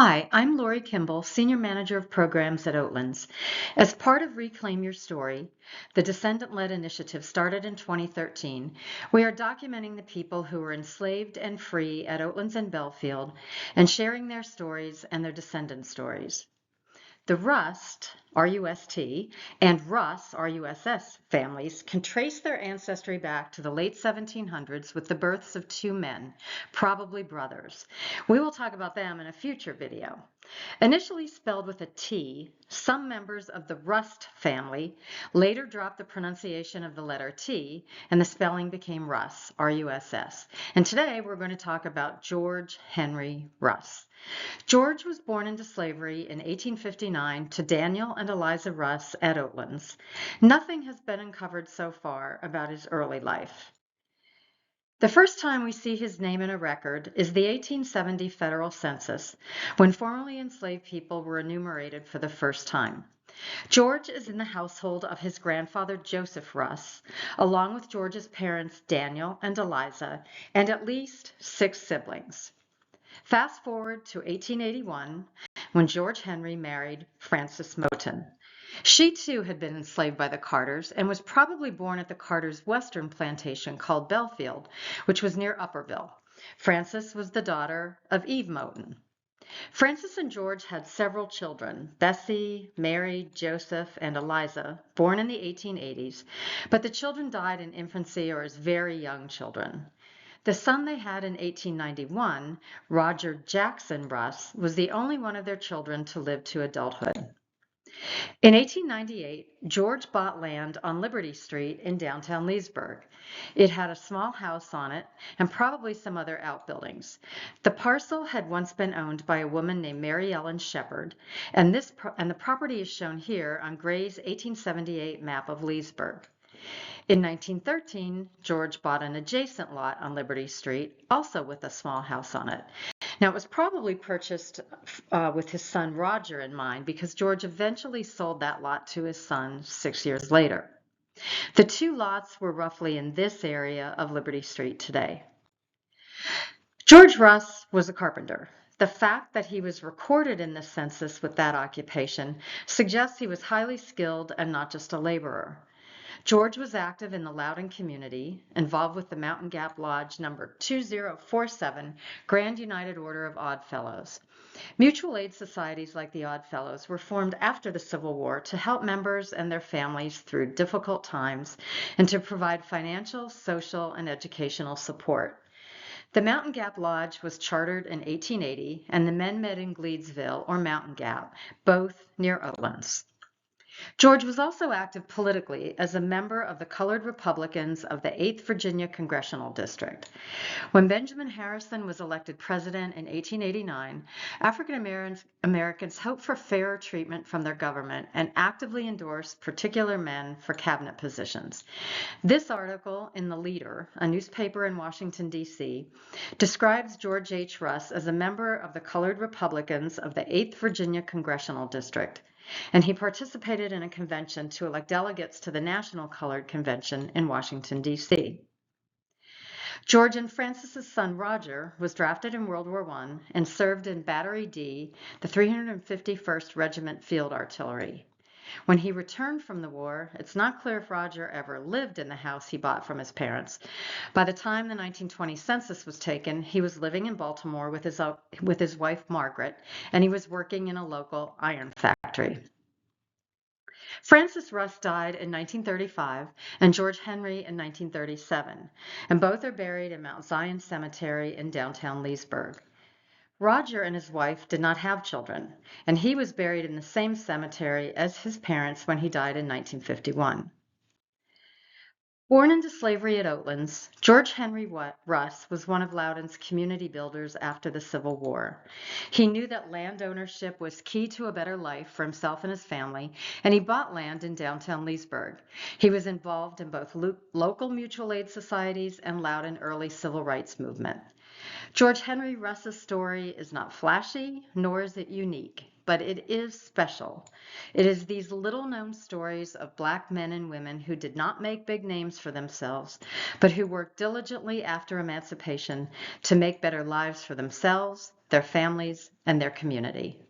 Hi, I'm Lori Kimball, Senior Manager of Programs at Oatlands. As part of Reclaim Your Story, the descendant-led initiative started in 2013, we are documenting the people who were enslaved and free at Oatlands and Belfield and sharing their stories and their descendant stories. The Rust, R-U-S-T, and Russ, R-U-S-S, families can trace their ancestry back to the late 1700s with the births of two men, probably brothers. We will talk about them in a future video. Initially spelled with a T, some members of the Rust family later dropped the pronunciation of the letter T and the spelling became Russ, R-U-S-S. And today we're going to talk about George Henry Russ. George was born into slavery in 1859 to Daniel and Eliza Russ at Oatlands. Nothing has been uncovered so far about his early life. The first time we see his name in a record is the 1870 federal census, when formerly enslaved people were enumerated for the first time. George is in the household of his grandfather Joseph Russ, along with George's parents Daniel and Eliza, and at least 6 siblings. Fast forward to 1881, when George Henry married Frances Moten. She too had been enslaved by the Carters and was probably born at the Carters' western plantation called Belfield, which was near Upperville. Frances was the daughter of Eve Moten. Frances and George had several children, Bessie, Mary, Joseph, and Eliza, born in the 1880s, but the children died in infancy or as very young children. The son they had in 1891, Roger Jackson Russ, was the only one of their children to live to adulthood. In 1898, George bought land on Liberty Street in downtown Leesburg. It had a small house on it and probably some other outbuildings. The parcel had once been owned by a woman named Mary Ellen Shepherd, and the property is shown here on Gray's 1878 map of Leesburg. In 1913, George bought an adjacent lot on Liberty Street, also with a small house on it. Now, it was probably purchased with his son Roger in mind because George eventually sold that lot to his son 6 years later. The two lots were roughly in this area of Liberty Street today. George Russ was a carpenter. The fact that he was recorded in the census with that occupation suggests he was highly skilled and not just a laborer. George was active in the Loudoun community, involved with the Mountain Gap Lodge number 2047 Grand United Order of Odd Fellows. Mutual aid societies like the Odd Fellows were formed after the Civil War to help members and their families through difficult times and to provide financial, social, and educational support. The Mountain Gap Lodge was chartered in 1880, and the men met in Gleedsville or Mountain Gap, both near Oatlands. George was also active politically as a member of the colored Republicans of the 8th Virginia Congressional District. When Benjamin Harrison was elected president in 1889, African Americans hoped for fairer treatment from their government and actively endorsed particular men for cabinet positions. This article in The Leader, a newspaper in Washington, D.C., describes George H. Russ as a member of the colored Republicans of the 8th Virginia Congressional District, and he participated in a convention to elect delegates to the National Colored Convention in Washington, D.C. George and Francis's son Roger was drafted in World War I and served in Battery D, the 351st Regiment Field Artillery. When he returned from the war, it's not clear if Roger ever lived in the house he bought from his parents. By the time the 1920 census was taken, he was living in Baltimore with his wife Margaret, and he was working in a local iron factory. Frances Russ died in 1935 and George Henry in 1937, and both are buried in Mount Zion Cemetery in downtown Leesburg. Roger and his wife did not have children, and he was buried in the same cemetery as his parents when he died in 1951. Born into slavery at Oatlands, George Henry Russ was one of Loudoun's community builders after the Civil War. He knew that land ownership was key to a better life for himself and his family, and he bought land in downtown Leesburg. He was involved in both local mutual aid societies and Loudoun early civil rights movement. George Henry Russ's story is not flashy, nor is it unique, but it is special. It is these little-known stories of Black men and women who did not make big names for themselves, but who worked diligently after emancipation to make better lives for themselves, their families, and their community.